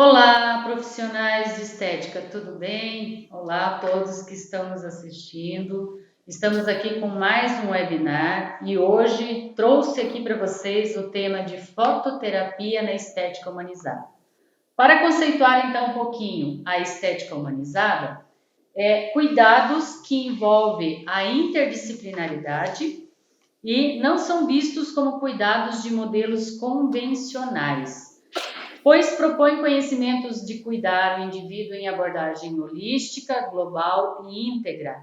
Olá, profissionais de estética, tudo bem? Olá a todos que estão nos assistindo. Estamos aqui com mais um webinar e hoje trouxe aqui para vocês o tema de fototerapia na estética humanizada. Para conceituar então um pouquinho a estética humanizada, cuidados que envolvem a interdisciplinaridade e não são vistos como cuidados de modelos convencionais, pois propõe conhecimentos de cuidar o indivíduo em abordagem holística, global e íntegra.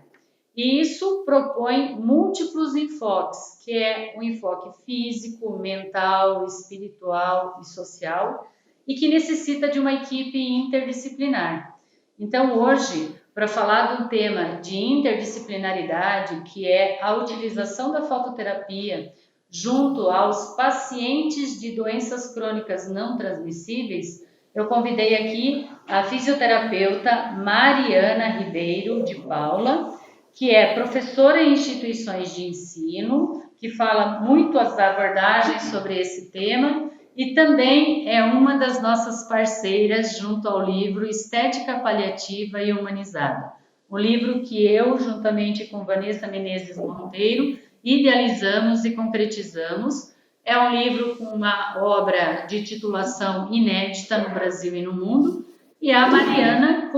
E isso propõe múltiplos enfoques, que é o enfoque físico, mental, espiritual e social, e que necessita de uma equipe interdisciplinar. Então, hoje, para falar de um tema de interdisciplinaridade, que é a utilização da fototerapia junto aos pacientes de doenças crônicas não transmissíveis, eu convidei aqui a fisioterapeuta Mariana Ribeiro de Paula, que é professora em instituições de ensino, que fala muito as abordagens sobre esse tema e também é uma das nossas parceiras junto ao livro Estética Paliativa e Humanizada, um livro que eu, juntamente com Vanessa Menezes Monteiro, idealizamos e concretizamos. É um livro com uma obra de titulação inédita no Brasil e no mundo, e a Mariana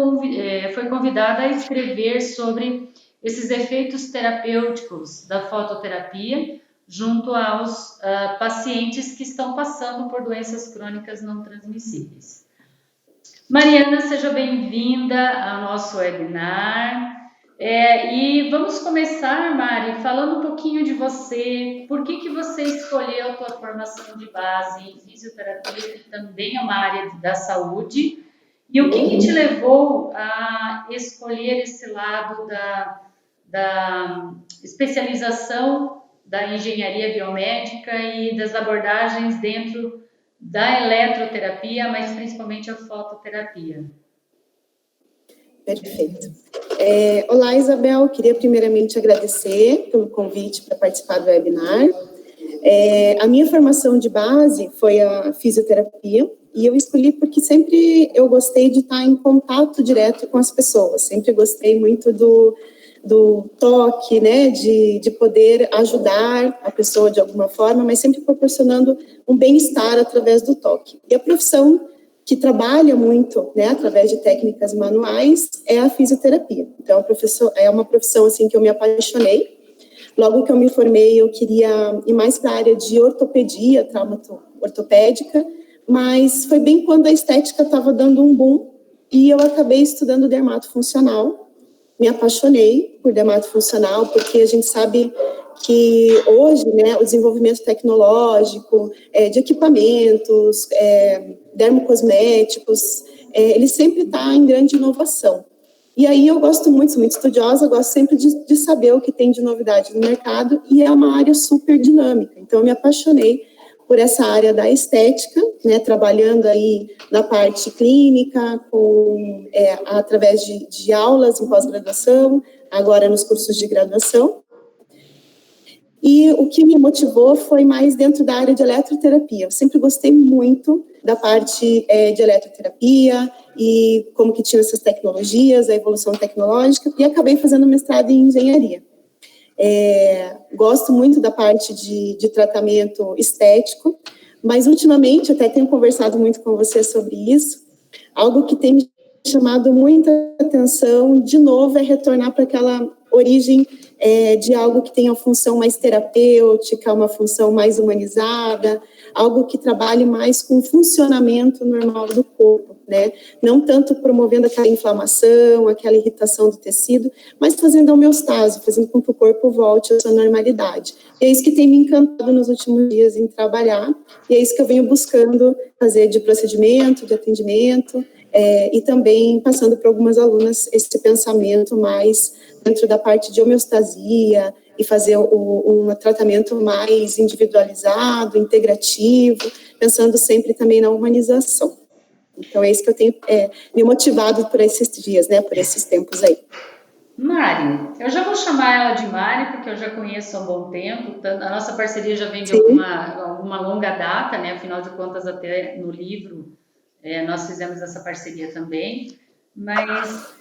foi convidada a escrever sobre esses efeitos terapêuticos da fototerapia junto aos pacientes que estão passando por doenças crônicas não transmissíveis. Mariana, seja bem-vinda ao nosso webinar. E vamos começar, Mari, falando um pouquinho de você. Por que você escolheu a tua formação de base em fisioterapia, que também é uma área da saúde? E o que te levou a escolher esse lado da especialização da engenharia biomédica e das abordagens dentro da eletroterapia, mas principalmente a fototerapia? Perfeito. Olá, Isabel. Queria primeiramente agradecer pelo convite para participar do webinar. A minha formação de base foi a fisioterapia e eu escolhi porque sempre eu gostei de estar em contato direto com as pessoas. Sempre gostei muito do toque, né, de poder ajudar a pessoa de alguma forma, mas sempre proporcionando um bem-estar através do toque. E a profissão que trabalha muito, né, através de técnicas manuais, é a fisioterapia. Então, é uma profissão assim que eu me apaixonei. Logo que eu me formei, eu queria ir mais para a área de ortopedia, ortopédica, mas foi bem quando a estética estava dando um boom e eu acabei estudando dermatofuncional. Me apaixonei por dermatofuncional porque a gente sabe que hoje, né, o desenvolvimento tecnológico de equipamentos, dermocosméticos, ele sempre está em grande inovação. E aí eu gosto muito, sou muito estudiosa, gosto sempre de saber o que tem de novidade no mercado e é uma área super dinâmica. Então eu me apaixonei por essa área da estética, né, trabalhando aí na parte clínica, através de aulas em pós-graduação, agora nos cursos de graduação. E o que me motivou foi mais dentro da área de eletroterapia. Eu sempre gostei muito da parte de eletroterapia e como que tinha essas tecnologias, a evolução tecnológica, e acabei fazendo mestrado em engenharia. Gosto muito da parte de tratamento estético, mas ultimamente, até tenho conversado muito com você sobre isso, algo que tem me chamado muita atenção, de novo, é retornar para aquela origem de algo que tenha uma função mais terapêutica, uma função mais humanizada, algo que trabalhe mais com o funcionamento normal do corpo, né? Não tanto promovendo aquela inflamação, aquela irritação do tecido, mas fazendo a homeostase, fazendo com que o corpo volte à sua normalidade. E é isso que tem me encantado nos últimos dias em trabalhar, e é isso que eu venho buscando fazer de procedimento, de atendimento, e também passando para algumas alunas esse pensamento mais dentro da parte de homeostasia e fazer um tratamento mais individualizado, integrativo, pensando sempre também na humanização. Então é isso que eu tenho me motivado por esses dias, né, por esses tempos aí. Mari, eu já vou chamar ela de Mari, porque eu já conheço há um bom tempo, a nossa parceria já vem de alguma longa data, né, afinal de contas até no livro nós fizemos essa parceria também, mas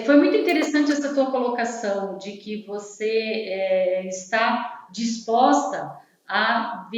foi muito interessante essa tua colocação de que você está disposta a,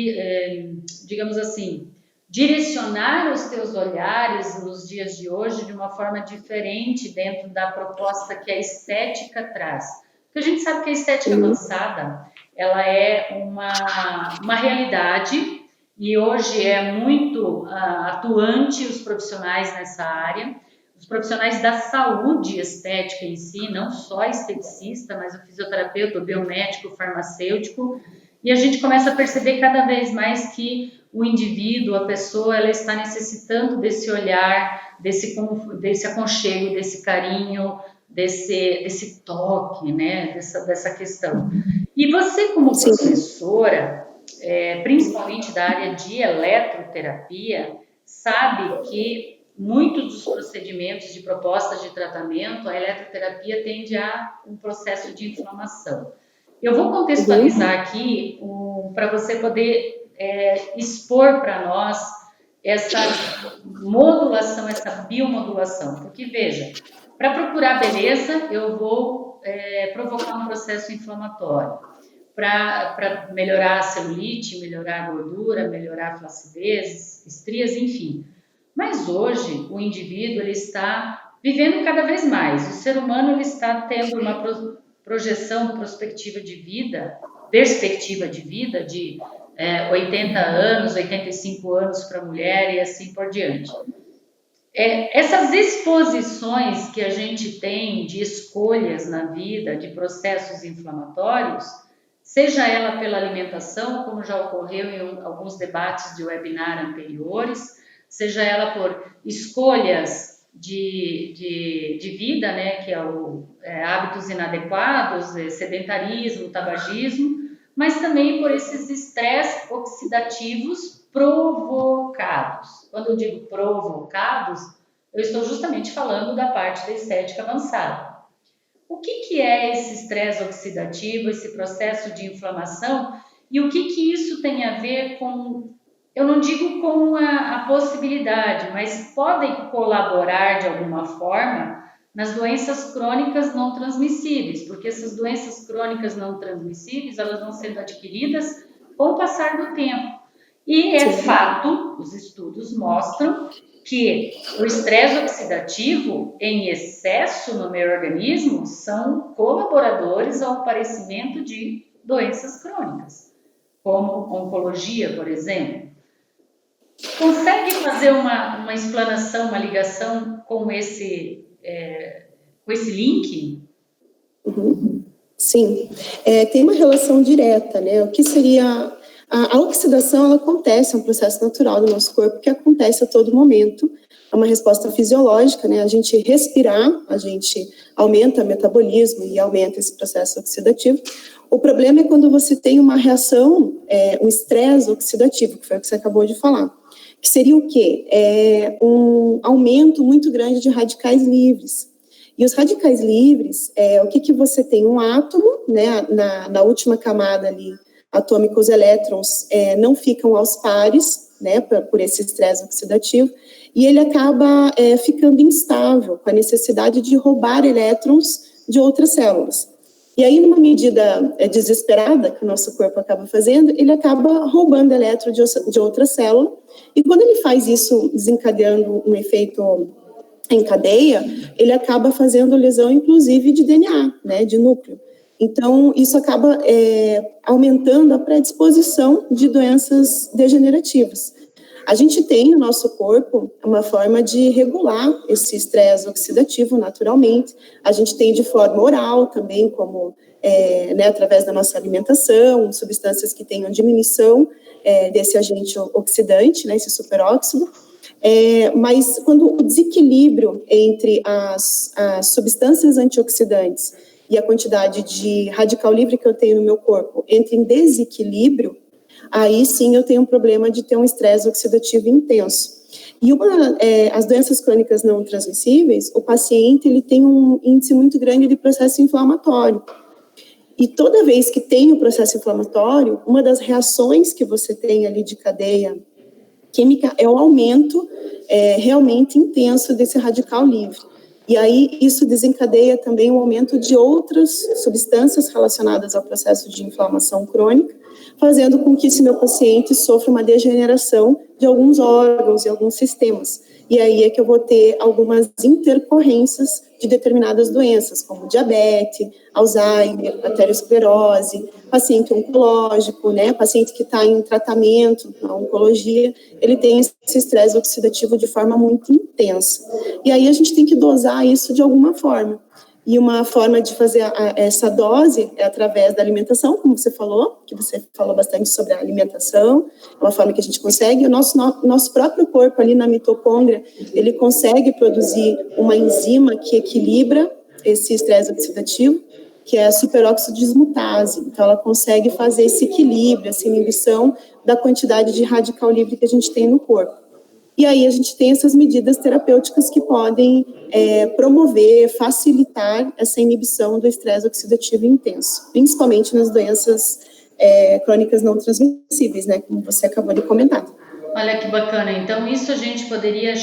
digamos assim, direcionar os teus olhares nos dias de hoje de uma forma diferente dentro da proposta que a estética traz. Porque a gente sabe que a estética avançada, ela é uma realidade e hoje é muito atuante os profissionais nessa área, os profissionais da saúde estética em si, não só esteticista, mas o fisioterapeuta, o biomédico, o farmacêutico, e a gente começa a perceber cada vez mais que o indivíduo, a pessoa, ela está necessitando desse olhar, desse aconchego, desse carinho, desse toque, né, dessa questão. E você, como professora, principalmente da área de eletroterapia, sabe que muitos dos procedimentos de propostas de tratamento, a eletroterapia tende a um processo de inflamação. Eu vou contextualizar aqui para você poder expor para nós essa modulação, essa biomodulação. Porque, veja, para procurar beleza, eu vou provocar um processo inflamatório. Para melhorar a celulite, melhorar a gordura, melhorar a flacidez, estrias, enfim. Mas hoje, o indivíduo ele está vivendo cada vez mais. O ser humano ele está tendo uma projeção, perspectiva de vida de 80 anos, 85 anos para a mulher e assim por diante. Essas exposições que a gente tem de escolhas na vida, de processos inflamatórios, seja ela pela alimentação, como já ocorreu em alguns debates de webinar anteriores, seja ela por escolhas de vida, né, que é hábitos inadequados, sedentarismo, tabagismo, mas também por esses estresses oxidativos provocados. Quando eu digo provocados, eu estou justamente falando da parte da estética avançada. O que é esse estresse oxidativo, esse processo de inflamação e o que isso tem a ver com, eu não digo com a possibilidade, mas podem colaborar de alguma forma nas doenças crônicas não transmissíveis, porque essas doenças crônicas não transmissíveis, elas vão sendo adquiridas com o passar do tempo. E é fato, os estudos mostram que o estresse oxidativo em excesso no meu organismo são colaboradores ao aparecimento de doenças crônicas, como oncologia, por exemplo. Consegue fazer uma explanação, uma ligação com esse link? Sim, tem uma relação direta, né? O que seria... A oxidação, ela acontece, é um processo natural do nosso corpo que acontece a todo momento, é uma resposta fisiológica, né? A gente respirar, a gente aumenta o metabolismo e aumenta esse processo oxidativo. O problema é quando você tem uma reação, um estresse oxidativo, que foi o que você acabou de falar, que seria o quê? Um aumento muito grande de radicais livres. E os radicais livres, o que você tem? Um átomo, né, na última camada ali, atômica, os elétrons não ficam aos pares, né, por esse estresse oxidativo, e ele acaba ficando instável, com a necessidade de roubar elétrons de outras células. E aí, numa medida desesperada que o nosso corpo acaba fazendo, ele acaba roubando elétron de outra célula, e quando ele faz isso, desencadeando um efeito em cadeia, ele acaba fazendo lesão, inclusive, de DNA, né, de núcleo. Então, isso acaba aumentando a predisposição de doenças degenerativas. A gente tem no nosso corpo uma forma de regular esse estresse oxidativo naturalmente. A gente tem de forma oral também, como né, através da nossa alimentação, substâncias que tenham diminuição desse agente oxidante, né, esse superóxido. Mas quando o desequilíbrio entre as substâncias antioxidantes e a quantidade de radical livre que eu tenho no meu corpo entra em desequilíbrio, aí sim eu tenho um problema de ter um estresse oxidativo intenso. E as doenças crônicas não transmissíveis, o paciente ele tem um índice muito grande de processo inflamatório. E toda vez que tem o processo inflamatório, uma das reações que você tem ali de cadeia química é o aumento realmente intenso desse radical livre. E aí isso desencadeia também o aumento de outras substâncias relacionadas ao processo de inflamação crônica, fazendo com que esse meu paciente sofra uma degeneração de alguns órgãos e alguns sistemas. E aí é que eu vou ter algumas intercorrências de determinadas doenças, como diabetes, Alzheimer, arteriosclerose, paciente oncológico, né, paciente que está em tratamento na oncologia, ele tem esse estresse oxidativo de forma muito intensa. E aí a gente tem que dosar isso de alguma forma. E uma forma de fazer essa dose é através da alimentação, como você falou, que você falou bastante sobre a alimentação, é uma forma que a gente consegue. O nosso próprio corpo ali na mitocôndria, ele consegue produzir uma enzima que equilibra esse estresse oxidativo, que é a superóxido dismutase. Então, ela consegue fazer esse equilíbrio, essa inibição da quantidade de radical livre que a gente tem no corpo. E aí a gente tem essas medidas terapêuticas que podem promover, facilitar essa inibição do estresse oxidativo intenso, principalmente nas doenças crônicas não transmissíveis, né, como você acabou de comentar. Olha que bacana, então isso a gente poderia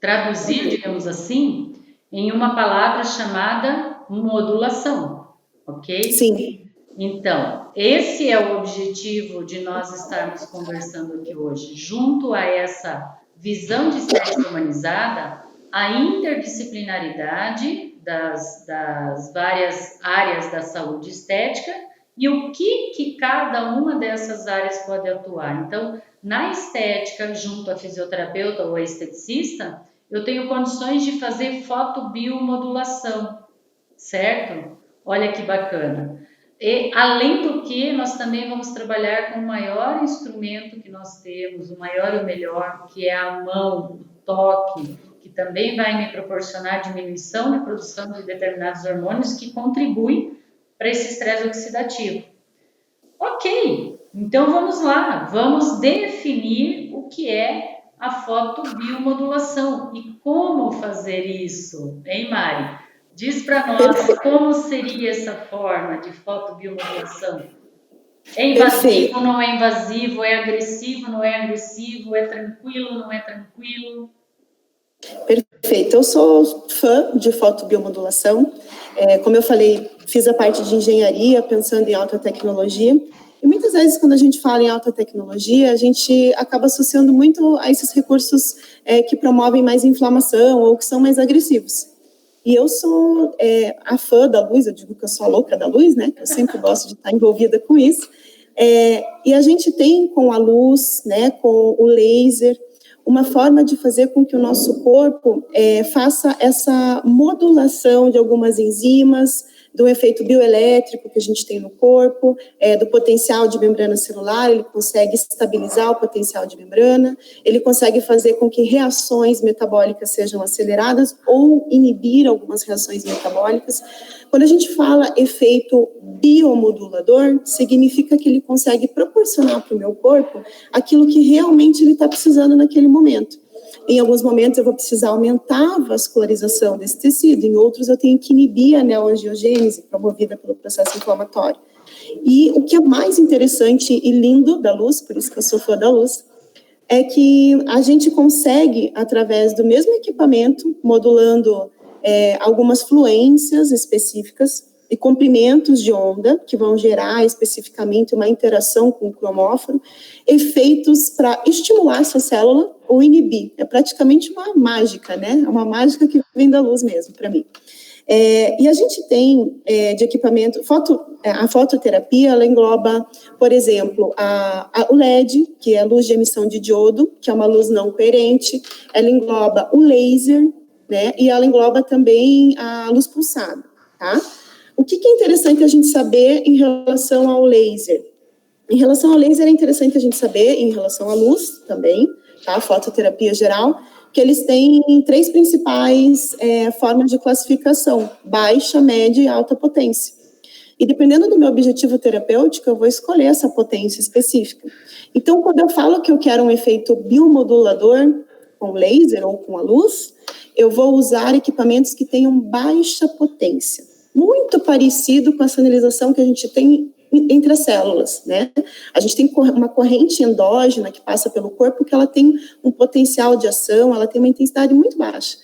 traduzir, digamos assim, em uma palavra chamada modulação, ok? Sim. Então, esse é o objetivo de nós estarmos conversando aqui hoje. Junto a essa visão de estética humanizada, a interdisciplinaridade das várias áreas da saúde estética e o que cada uma dessas áreas pode atuar. Então, na estética, junto à fisioterapeuta ou à esteticista, eu tenho condições de fazer fotobiomodulação, certo? Olha que bacana. E, além do que, nós também vamos trabalhar com o maior instrumento que nós temos, o maior e o melhor, que é a mão, o toque, que também vai me proporcionar diminuição de produção de determinados hormônios que contribuem para esse estresse oxidativo. Ok, então vamos lá, vamos definir o que é a fotobiomodulação e como fazer isso, hein, Mari? Diz para nós como seria essa forma de fotobiomodulação. É invasivo, Perfeito. não é invasivo, é agressivo, não é agressivo, é tranquilo, não é tranquilo? Perfeito. Eu sou fã de fotobiomodulação. Como eu falei, fiz a parte de engenharia pensando em alta tecnologia. E muitas vezes, quando a gente fala em alta tecnologia, a gente acaba associando muito a esses recursos que promovem mais inflamação ou que são mais agressivos. E eu sou a fã da luz, eu digo que eu sou a louca da luz, né? Eu sempre gosto de estar envolvida com isso. E a gente tem com a luz, né, com o laser, uma forma de fazer com que o nosso corpo faça essa modulação de algumas enzimas, do efeito bioelétrico que a gente tem no corpo, do potencial de membrana celular, ele consegue estabilizar o potencial de membrana, ele consegue fazer com que reações metabólicas sejam aceleradas ou inibir algumas reações metabólicas. Quando a gente fala efeito biomodulador, significa que ele consegue proporcionar para o meu corpo aquilo que realmente ele está precisando naquele momento. Em alguns momentos eu vou precisar aumentar a vascularização desse tecido, em outros eu tenho que inibir a neoangiogênese promovida pelo processo inflamatório. E o que é mais interessante e lindo da luz, por isso que eu sou fã da luz, é que a gente consegue, através do mesmo equipamento, modulando algumas fluências específicas e comprimentos de onda, que vão gerar especificamente uma interação com o cromóforo, efeitos para estimular essa célula ou inibir. É praticamente uma mágica, né? É uma mágica que vem da luz mesmo, para mim. E a gente tem de equipamento, a fototerapia, ela engloba, por exemplo, o LED, que é a luz de emissão de diodo, que é uma luz não coerente, ela engloba o laser, né? E ela engloba também a luz pulsada, tá? O que é interessante a gente saber em relação ao laser? Em relação ao laser, é interessante a gente saber, em relação à luz também, tá? Fototerapia geral, que eles têm 3 principais formas de classificação: baixa, média e alta potência. E dependendo do meu objetivo terapêutico, eu vou escolher essa potência específica. Então, quando eu falo que eu quero um efeito biomodulador com laser ou com a luz, eu vou usar equipamentos que tenham baixa potência. Muito parecido com a sinalização que a gente tem entre as células, né? A gente tem uma corrente endógena que passa pelo corpo que ela tem um potencial de ação, ela tem uma intensidade muito baixa.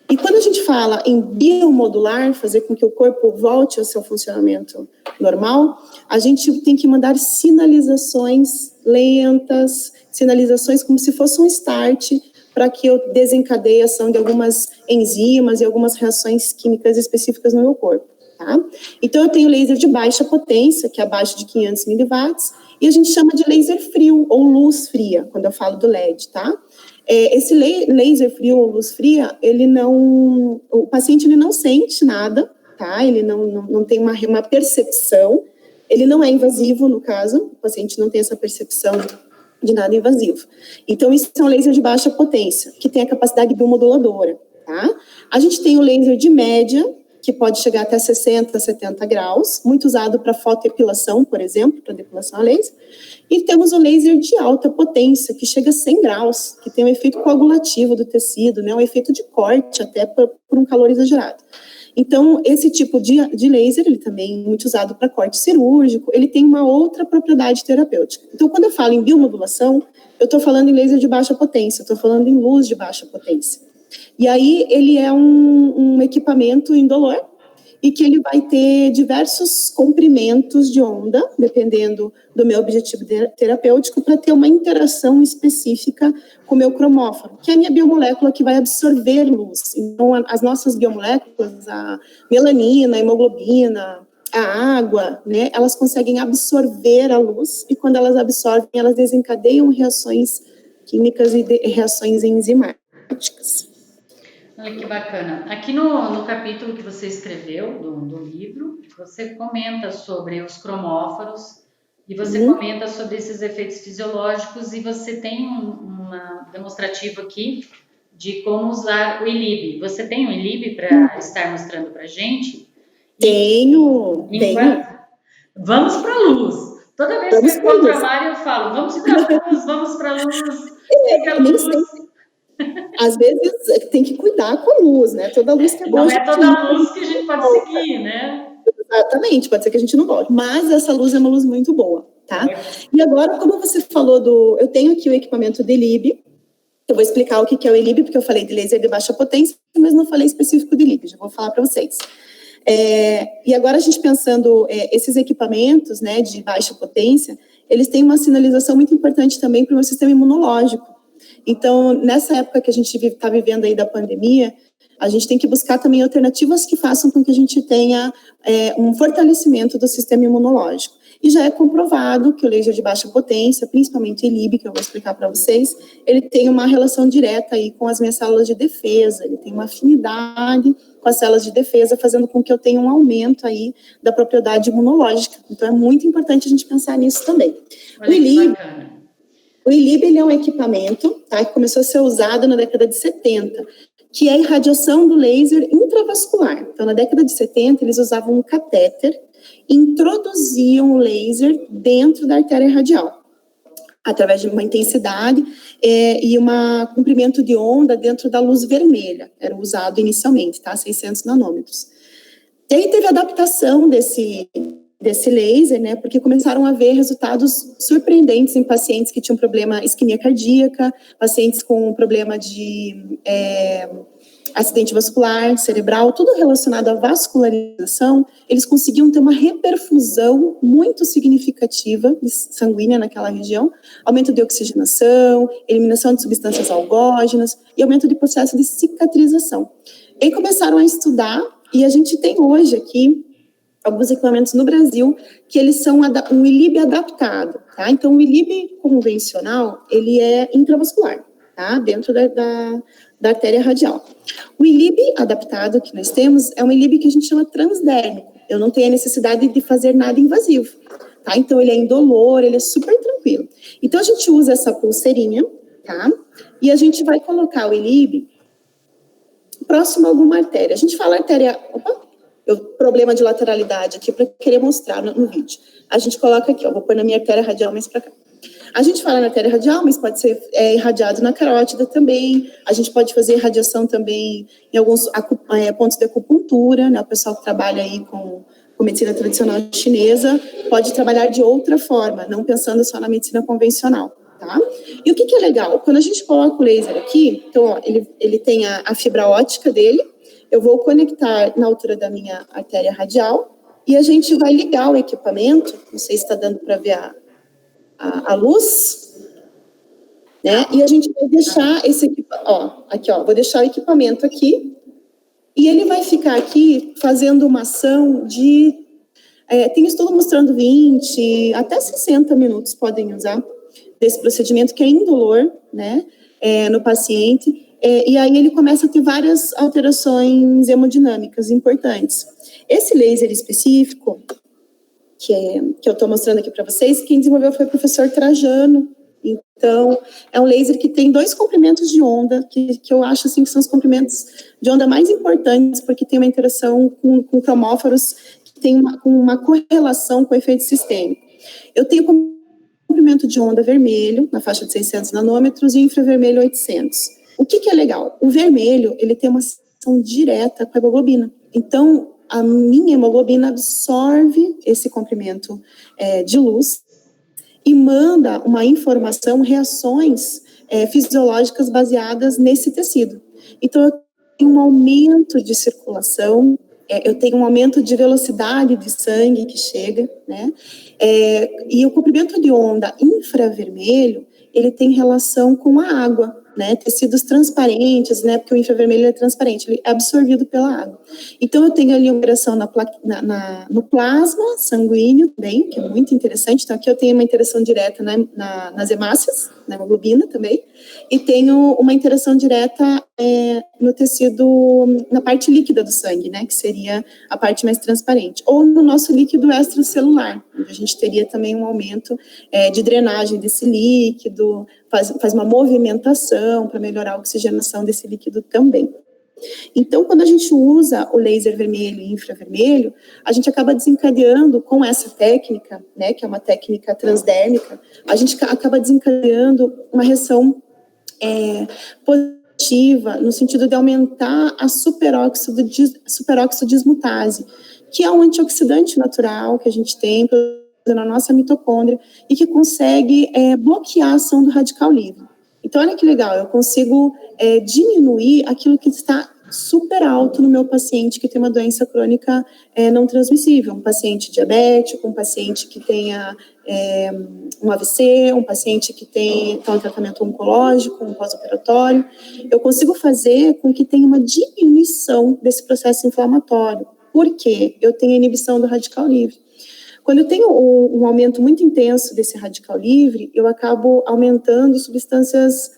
E quando a gente fala em biomodular, fazer com que o corpo volte ao seu funcionamento normal, a gente tem que mandar sinalizações lentas, sinalizações como se fosse um start, para que eu desencadeie a ação de algumas enzimas e algumas reações químicas específicas no meu corpo, tá? Então, eu tenho laser de baixa potência, que é abaixo de 500 miliwatts, e a gente chama de laser frio, ou luz fria, quando eu falo do LED, tá? Esse laser frio ou luz fria, o paciente ele não sente nada, tá? Ele não tem uma percepção, ele não é invasivo, no caso, o paciente não tem essa percepção de nada invasivo. Então, isso é um laser de baixa potência, que tem a capacidade biomoduladora, tá? A gente tem o laser de média, que pode chegar até 60, 70 graus, muito usado para fotoepilação, por exemplo, para depilação a laser. E temos o laser de alta potência, que chega a 100 graus, que tem um efeito coagulativo do tecido, né, um efeito de corte, até por um calor exagerado. Então, esse tipo de laser, ele também é muito usado para corte cirúrgico, ele tem uma outra propriedade terapêutica. Então, quando eu falo em biomodulação, eu estou falando em laser de baixa potência, eu estou falando em luz de baixa potência. E aí, ele é um equipamento indolor, e que ele vai ter diversos comprimentos de onda, dependendo do meu objetivo terapêutico, para ter uma interação específica com o meu cromóforo, que é a minha biomolécula que vai absorver luz. Então, as nossas biomoléculas, a melanina, a hemoglobina, a água, né, elas conseguem absorver a luz, e quando elas absorvem, elas desencadeiam reações químicas e reações enzimáticas. Olha que bacana. Aqui no capítulo que você escreveu do livro, você comenta sobre os cromóforos e você comenta sobre esses efeitos fisiológicos e você tem uma demonstrativa aqui de como usar o ILIB. Você tem um ILIB para estar mostrando para a gente? Tenho. Vamos para a luz. Toda vez que eu encontro a Mari, eu falo, vamos para a luz, vamos para a luz, siga a luz. Às vezes tem que cuidar com a luz, né? Toda luz que é boa. Não é toda luz que a gente pode seguir, né? Exatamente, pode ser que a gente não volte. Mas essa luz é uma luz muito boa, tá? E agora, como você falou eu tenho aqui o equipamento de ILIB. Eu vou explicar o que é o ILIB, porque eu falei de laser de baixa potência, mas não falei específico de ILIB, já vou falar para vocês. E agora a gente pensando, esses equipamentos, né, de baixa potência, eles têm uma sinalização muito importante também para o meu sistema imunológico. Então, nessa época que a gente está vivendo aí da pandemia, a gente tem que buscar também alternativas que façam com que a gente tenha um fortalecimento do sistema imunológico. E já é comprovado que o laser de baixa potência, principalmente o ILIB, que eu vou explicar para vocês, ele tem uma relação direta aí com as minhas células de defesa, ele tem uma afinidade com as células de defesa, fazendo com que eu tenha um aumento aí da propriedade imunológica. Então, é muito importante a gente pensar nisso também. O ILIB, ele é um equipamento, tá, que começou a ser usado na década de 70, que é a irradiação do laser intravascular. Então, na década de 70, eles usavam um catéter e introduziam o laser dentro da artéria radial, através de uma intensidade e um comprimento de onda dentro da luz vermelha. Era usado inicialmente, tá? 600 nanômetros. E aí teve a adaptação desse laser, né, porque começaram a ver resultados surpreendentes em pacientes que tinham problema isquemia cardíaca, pacientes com problema de acidente vascular, cerebral, tudo relacionado à vascularização, eles conseguiam ter uma reperfusão muito significativa sanguínea naquela região, aumento de oxigenação, eliminação de substâncias algógenas e aumento de processo de cicatrização. E começaram a estudar, e a gente tem hoje aqui alguns equipamentos no Brasil que eles são um ILIB adaptado, tá? Então, o ILIB convencional, ele é intravascular, tá? Dentro da artéria radial. O ILIB adaptado que nós temos é um ILIB que a gente chama transdérmico. Eu não tenho a necessidade de fazer nada invasivo, tá? Então, ele é indolor, ele é super tranquilo. Então, a gente usa essa pulseirinha, tá? E a gente vai colocar o ILIB próximo a alguma artéria. A gente fala artéria... problema de lateralidade aqui para querer mostrar no vídeo. A gente coloca aqui, vou pôr na minha artéria radial mais para cá. A gente fala na artéria radial, mas pode ser irradiado na carótida também. A gente pode fazer irradiação também em alguns pontos de acupuntura, né? O pessoal que trabalha aí com com medicina tradicional chinesa, pode trabalhar de outra forma, não pensando só na medicina convencional, tá? E o que é legal? Quando a gente coloca o laser aqui, então, ó, ele tem a fibra ótica dele, eu vou conectar na altura da minha artéria radial e a gente vai ligar o equipamento, não sei se está dando para ver a luz, né? E a gente vai deixar esse equipamento, ó, aqui, ó, vou deixar o equipamento aqui e ele vai ficar aqui fazendo uma ação de... tem estudo mostrando 20, até 60 minutos podem usar desse procedimento, que é indolor, né, no paciente, e aí ele começa a ter várias alterações hemodinâmicas importantes. Esse laser específico, que eu estou mostrando aqui para vocês, quem desenvolveu foi o professor Trajano. Então, é um laser que tem 2 comprimentos de onda, que eu acho assim, que são os comprimentos de onda mais importantes, porque tem uma interação com cromóforos que tem uma correlação com o efeito sistêmico. Eu tenho comprimento de onda vermelho, na faixa de 600 nanômetros, e infravermelho 800. O que é legal? O vermelho, ele tem uma ação direta com a hemoglobina. Então, a minha hemoglobina absorve esse comprimento de luz e manda uma informação, reações fisiológicas baseadas nesse tecido. Então, eu tenho um aumento de circulação, eu tenho um aumento de velocidade de sangue que chega, né? E o comprimento de onda infravermelho, ele tem relação com a água, né? Tecidos transparentes, né? Porque o infravermelho é transparente, ele é absorvido pela água. Então, eu tenho ali uma interação no plasma sanguíneo também, que é muito interessante. Então, aqui eu tenho uma interação direta nas hemácias, na hemoglobina também, e tenho uma interação direta no tecido, na parte líquida do sangue, né? Que seria a parte mais transparente. Ou no nosso líquido extracelular, onde a gente teria também um aumento de drenagem desse líquido, faz uma movimentação para melhorar a oxigenação desse líquido também. Então, quando a gente usa o laser vermelho e infravermelho, a gente acaba desencadeando com essa técnica, né, que é uma técnica transdérmica, a gente acaba desencadeando uma reação positiva no sentido de aumentar a superóxido dismutase, que é um antioxidante natural que a gente tem na nossa mitocôndria e que consegue bloquear a ação do radical livre. Então, olha que legal, eu consigo diminuir aquilo que está super alto no meu paciente que tem uma doença crônica não transmissível, um paciente diabético, um paciente que tenha um AVC, um paciente que está em tratamento oncológico, um pós-operatório. Eu consigo fazer com que tenha uma diminuição desse processo inflamatório. Por quê? Eu tenho a inibição do radical livre. Quando eu tenho um aumento muito intenso desse radical livre, eu acabo aumentando substâncias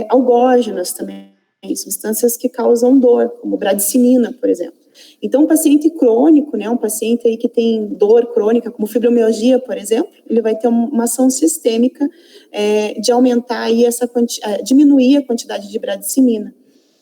algógenas também, substâncias que causam dor, como bradicimina, por exemplo. Então, um paciente crônico, né, um paciente aí que tem dor crônica, como fibromialgia, por exemplo, ele vai ter uma ação sistêmica de aumentar aí diminuir a quantidade de bradicimina.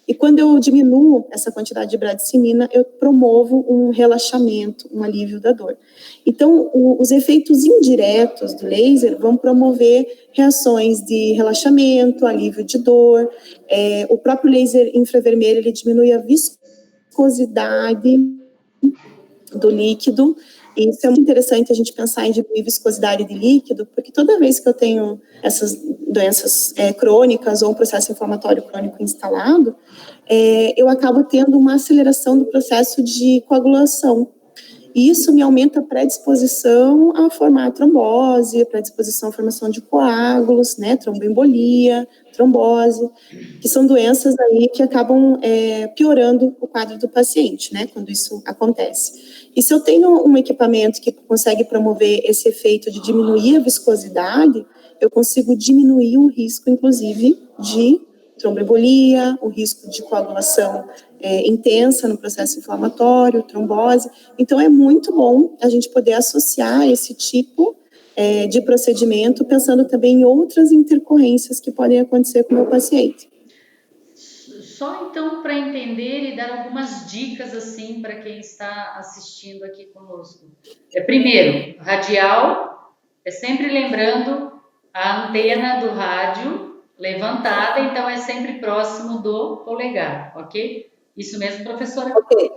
E quando eu diminuo essa quantidade de bradicimina, eu promovo um relaxamento, um alívio da dor. Então, os efeitos indiretos do laser vão promover reações de relaxamento, alívio de dor. O próprio laser infravermelho, ele diminui a viscosidade do líquido. E isso é muito interessante a gente pensar em diminuir viscosidade de líquido, porque toda vez que eu tenho essas doenças crônicas ou um processo inflamatório crônico instalado, eu acabo tendo uma aceleração do processo de coagulação. E isso me aumenta a predisposição a formar trombose, a predisposição à formação de coágulos, né, tromboembolia, trombose, que são doenças aí que acabam piorando o quadro do paciente, né, quando isso acontece. E se eu tenho um equipamento que consegue promover esse efeito de diminuir a viscosidade, eu consigo diminuir o risco, inclusive, de tromboembolia, o risco de coagulação intensa no processo inflamatório, trombose. Então, é muito bom a gente poder associar esse tipo de procedimento, pensando também em outras intercorrências que podem acontecer com o meu paciente. Só então para entender e dar algumas dicas assim para quem está assistindo aqui conosco. Primeiro, radial, sempre lembrando a antena do rádio levantada, então é sempre próximo do polegar, ok? Isso mesmo, professora? Ok,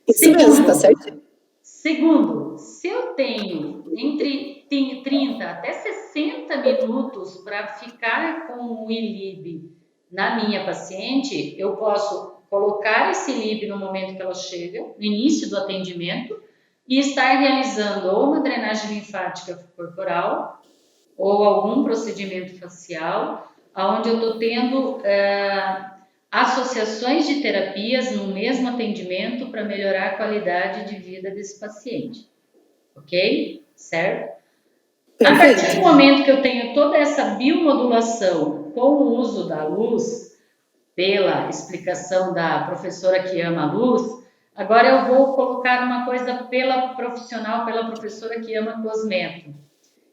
isso mesmo, tá certo. Segundo, se eu tenho entre 30 até 60 minutos para ficar com o ILIB na minha paciente, eu posso colocar esse ILIB no momento que ela chega, no início do atendimento, e estar realizando ou uma drenagem linfática corporal ou algum procedimento facial, onde eu estou tendo associações de terapias no mesmo atendimento para melhorar a qualidade de vida desse paciente. Ok? Certo? A partir do momento que eu tenho toda essa biomodulação com o uso da luz, pela explicação da professora que ama a luz, agora eu vou colocar uma coisa pela profissional, pela professora que ama cosmético.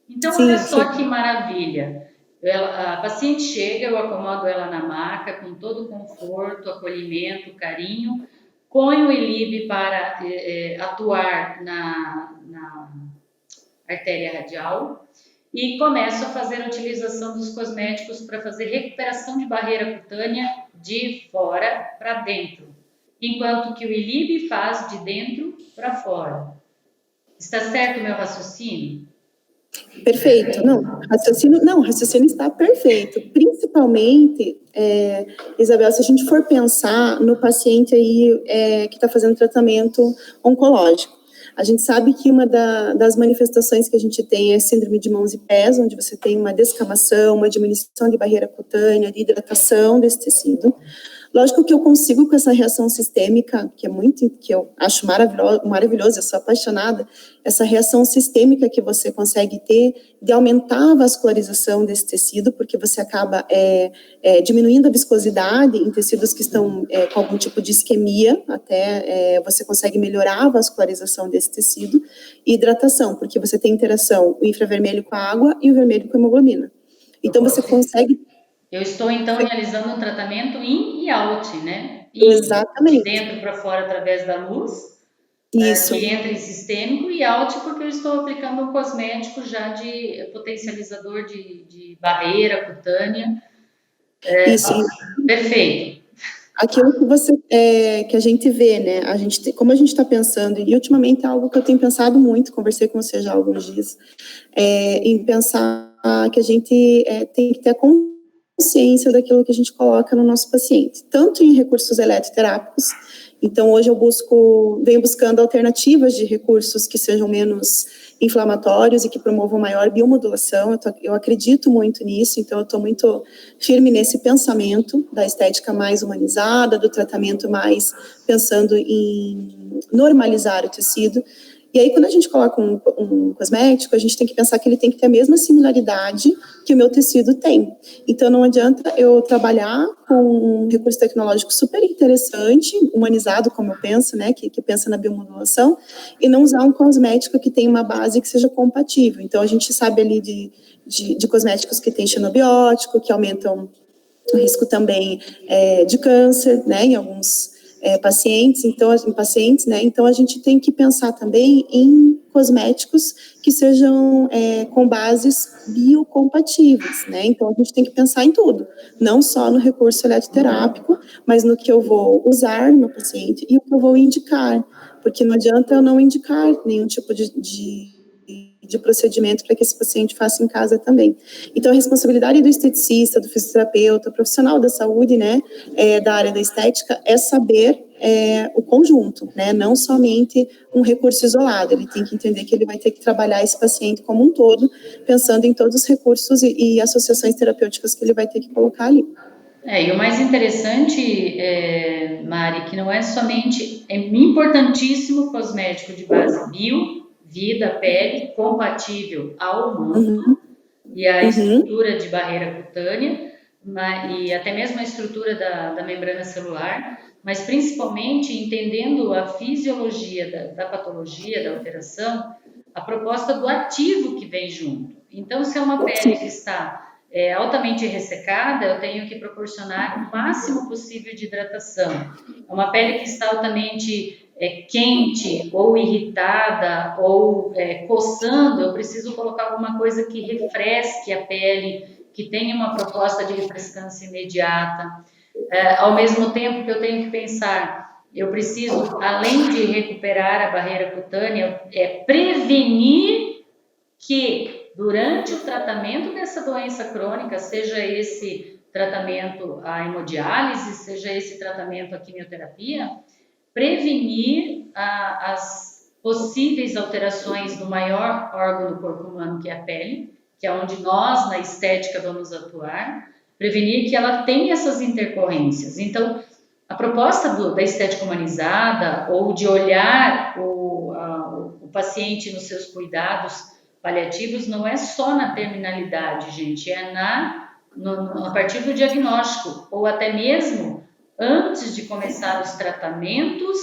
Então, olha só que maravilha. A paciente chega, eu acomodo ela na maca com todo o conforto, acolhimento, carinho, ponho o ILIB para atuar na artéria radial e começo a fazer a utilização dos cosméticos para fazer recuperação de barreira cutânea de fora para dentro, enquanto que o ILIB faz de dentro para fora. Está certo o meu raciocínio? Perfeito. O raciocínio está perfeito. Principalmente, Isabel, se a gente for pensar no paciente aí que está fazendo tratamento oncológico. A gente sabe que uma das manifestações que a gente tem é síndrome de mãos e pés, onde você tem uma descamação, uma diminuição de barreira cutânea, de hidratação desse tecido. Lógico que eu consigo com essa reação sistêmica, que eu acho maravilhoso, eu sou apaixonada, essa reação sistêmica que você consegue ter de aumentar a vascularização desse tecido, porque você acaba diminuindo a viscosidade em tecidos que estão com algum tipo de isquemia, até você consegue melhorar a vascularização desse tecido, e hidratação, porque você tem interação o infravermelho com a água e o vermelho com a hemoglobina. Então você consegue... Eu estou, então, realizando um tratamento in e out, né? Exatamente. De dentro para fora através da luz, isso. Que entra em sistêmico, e out porque eu estou aplicando um cosmético já de potencializador de barreira cutânea. Isso. Perfeito. Aquilo que a gente vê, né? Como a gente está pensando, e ultimamente é algo que eu tenho pensado muito, conversei com você já há alguns dias, em pensar que a gente tem que ter a consciência daquilo que a gente coloca no nosso paciente, tanto em recursos eletroterápicos. Então, hoje venho buscando alternativas de recursos que sejam menos inflamatórios e que promovam maior biomodulação. Eu acredito muito nisso, então eu estou muito firme nesse pensamento da estética mais humanizada, do tratamento mais pensando em normalizar o tecido. E aí, quando a gente coloca um cosmético, a gente tem que pensar que ele tem que ter a mesma similaridade que o meu tecido tem. Então, não adianta eu trabalhar com um recurso tecnológico super interessante, humanizado, como eu penso, né, que pensa na biomodulação, e não usar um cosmético que tem uma base que seja compatível. Então, a gente sabe ali de cosméticos que têm xenobiótico, que aumentam o risco também de câncer, né, em alguns pacientes, né? Então a gente tem que pensar também em cosméticos que sejam com bases biocompatíveis, né? Então a gente tem que pensar em tudo, não só no recurso eletroterápico, mas no que eu vou usar no paciente e o que eu vou indicar, porque não adianta eu não indicar nenhum tipo de procedimento para que esse paciente faça em casa também. Então, a responsabilidade do esteticista, do fisioterapeuta, profissional da saúde, né, da área da estética, é saber o conjunto, né, não somente um recurso isolado. Ele tem que entender que ele vai ter que trabalhar esse paciente como um todo, pensando em todos os recursos e associações terapêuticas que ele vai ter que colocar ali. E o mais interessante, Mari, que não é somente, é importantíssimo o cosmético de base bio, vida, pele, compatível ao manto e a estrutura de barreira cutânea, e até mesmo a estrutura da membrana celular, mas principalmente entendendo a fisiologia da patologia, da alteração, a proposta do ativo que vem junto. Então, se é uma pele que está altamente ressecada, eu tenho que proporcionar o máximo possível de hidratação. Uma pele que está altamente quente ou irritada ou coçando, eu preciso colocar alguma coisa que refresque a pele, que tenha uma proposta de refrescância imediata. Ao mesmo tempo que eu tenho que pensar eu preciso, além de recuperar a barreira cutânea, prevenir que durante o tratamento dessa doença crônica, seja esse tratamento a hemodiálise, seja esse tratamento a quimioterapia, prevenir as possíveis alterações no maior órgão do corpo humano, que é a pele, que é onde nós, na estética, vamos atuar, prevenir que ela tenha essas intercorrências. Então, a proposta da estética humanizada, ou de olhar o paciente nos seus cuidados paliativos, não é só na terminalidade, gente, é a partir do diagnóstico, ou até mesmo antes de começar os tratamentos,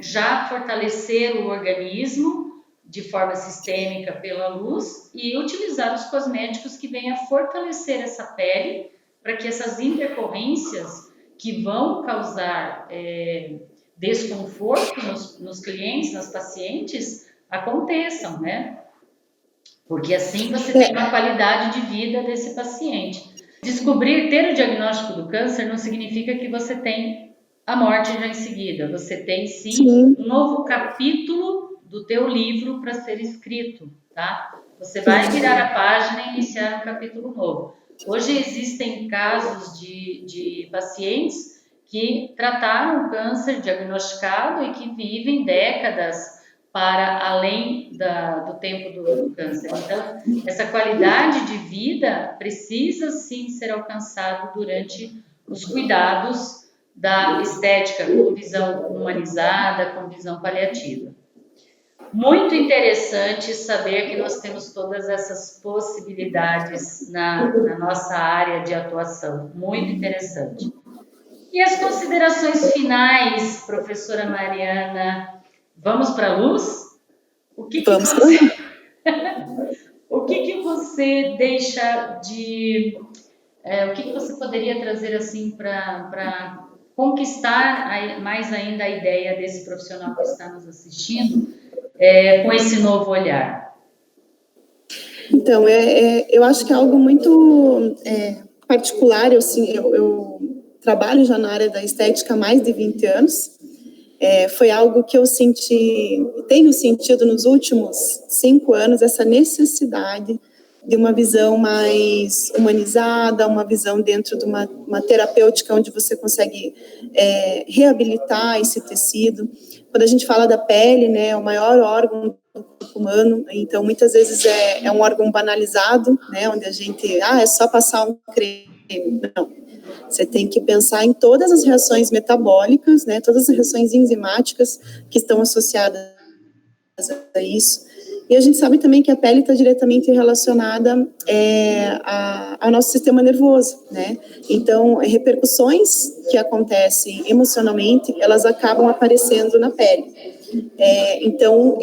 já fortalecer o organismo de forma sistêmica pela luz e utilizar os cosméticos que venham a fortalecer essa pele para que essas intercorrências que vão causar desconforto nos clientes, nos pacientes, aconteçam, né? Porque assim você tem uma qualidade de vida desse paciente. Ter o diagnóstico do câncer não significa que você tem a morte já em seguida. Você tem sim um novo capítulo do teu livro para ser escrito, tá? Você vai virar a página e iniciar um capítulo novo. Hoje existem casos de pacientes que trataram o câncer diagnosticado e que vivem décadas para além do tempo do câncer. Então, essa qualidade de vida precisa sim ser alcançada durante os cuidados da estética, com visão humanizada, com visão paliativa. Muito interessante saber que nós temos todas essas possibilidades na nossa área de atuação. Muito interessante. E as considerações finais, professora Mariana? Vamos para a luz? O que você deixa de... o que você poderia trazer assim para conquistar mais ainda a ideia desse profissional que está nos assistindo com esse novo olhar? Então, eu acho que é algo muito particular. Eu trabalho já na área da estética há mais de 20 anos. Foi algo que eu tenho sentido nos últimos 5 anos, essa necessidade de uma visão mais humanizada, uma visão dentro de uma terapêutica onde você consegue reabilitar esse tecido. Quando a gente fala da pele, né, é o maior órgão do corpo humano, então muitas vezes é um órgão banalizado, né, onde a gente, é só passar um creme. Não. Você tem que pensar em todas as reações metabólicas, né, todas as reações enzimáticas que estão associadas a isso. E a gente sabe também que a pele está diretamente relacionada ao nosso sistema nervoso, né? Então, repercussões que acontecem emocionalmente, elas acabam aparecendo na pele. Então,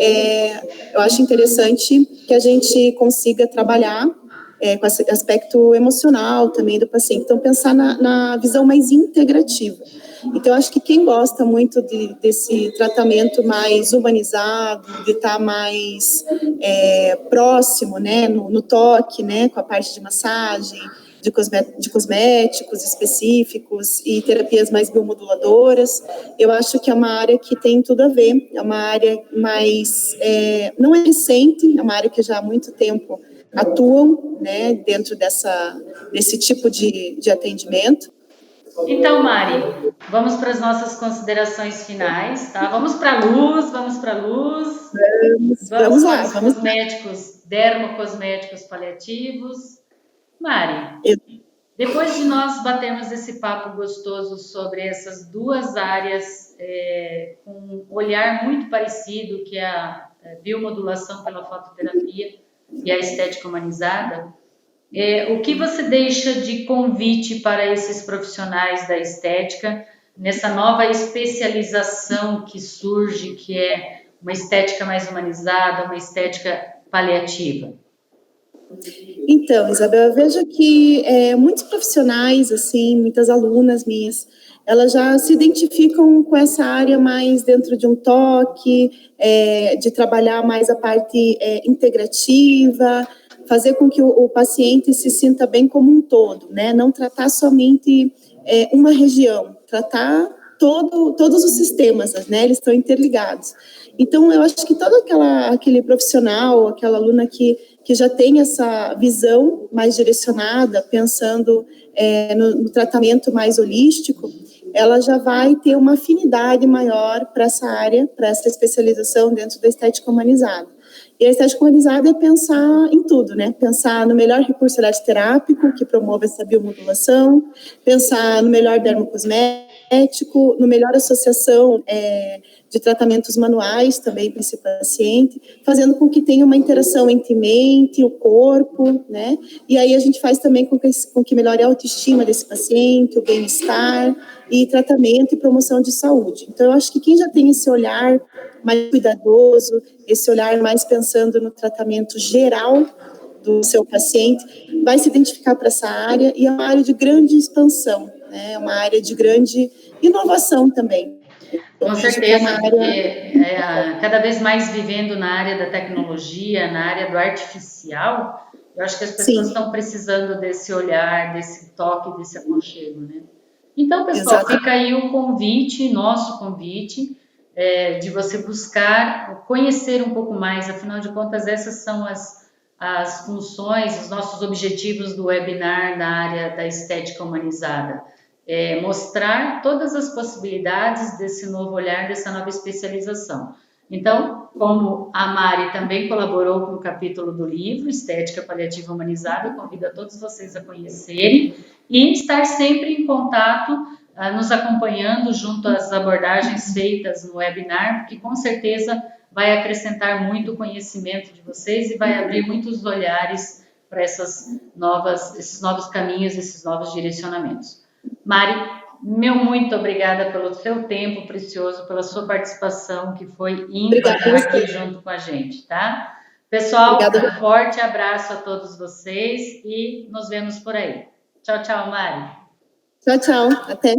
eu acho interessante que a gente consiga trabalhar com esse aspecto emocional também do paciente. Então, pensar na visão mais integrativa. Então, acho que quem gosta muito desse tratamento mais humanizado, de estar mais próximo, né, no toque, né, com a parte de massagem, de cosméticos específicos e terapias mais biomoduladoras, eu acho que é uma área que tem tudo a ver, é uma área mais, não é recente, é uma área que já há muito tempo atuam, né, dentro desse tipo de atendimento. Então, Mari, vamos para as nossas considerações finais, tá? Vamos para a luz. Vamos lá. Os cosméticos, dermocosméticos paliativos. Mari, depois de nós batermos esse papo gostoso sobre essas duas áreas com um olhar muito parecido, que é a biomodulação pela fototerapia e a estética humanizada, o que você deixa de convite para esses profissionais da estética nessa nova especialização que surge, que é uma estética mais humanizada, uma estética paliativa? Então, Isabel, eu vejo que muitos profissionais, assim, muitas alunas minhas, elas já se identificam com essa área mais dentro de um toque, de trabalhar mais a parte integrativa, fazer com que o paciente se sinta bem como um todo, né? Não tratar somente uma região, tratar todos os sistemas, né? Eles estão interligados. Então, eu acho que todo aquele profissional, aquela aluna que já tem essa visão mais direcionada, pensando no tratamento mais holístico, ela já vai ter uma afinidade maior para essa área, para essa especialização dentro da estética humanizada. E a estética humanizada é pensar em tudo, né? Pensar no melhor recurso arte-terápico que promove essa biomodulação, pensar no melhor dermocosmético, no melhor associação de tratamentos manuais também para esse paciente, fazendo com que tenha uma interação entre mente, o corpo, né? E aí a gente faz também com que melhore a autoestima desse paciente, o bem-estar e tratamento e promoção de saúde. Então, eu acho que quem já tem esse olhar mais cuidadoso, esse olhar mais pensando no tratamento geral do seu paciente, vai se identificar para essa área, e é uma área de grande expansão, né? É uma área de grande inovação também. Com certeza, porque cada vez mais vivendo na área da tecnologia, na área do artificial, eu acho que as pessoas estão precisando desse olhar, desse toque, desse aconchego, né? Então, pessoal, fica aí o convite, nosso convite, de você buscar conhecer um pouco mais, afinal de contas, essas são as funções, os nossos objetivos do webinar na área da estética humanizada. Mostrar todas as possibilidades desse novo olhar, dessa nova especialização. Então, como a Mari também colaborou com o capítulo do livro Estética Paliativa Humanizada, eu convido a todos vocês a conhecerem e estar sempre em contato, nos acompanhando junto às abordagens feitas no webinar, porque com certeza vai acrescentar muito conhecimento de vocês e vai abrir muitos olhares para esses novos caminhos, esses novos direcionamentos. Mari, muito obrigada pelo seu tempo precioso, pela sua participação, que foi ímpar aqui junto com a gente, tá? Pessoal, um forte abraço a todos vocês e nos vemos por aí. Tchau, tchau, Mari. Tchau, tchau. Até.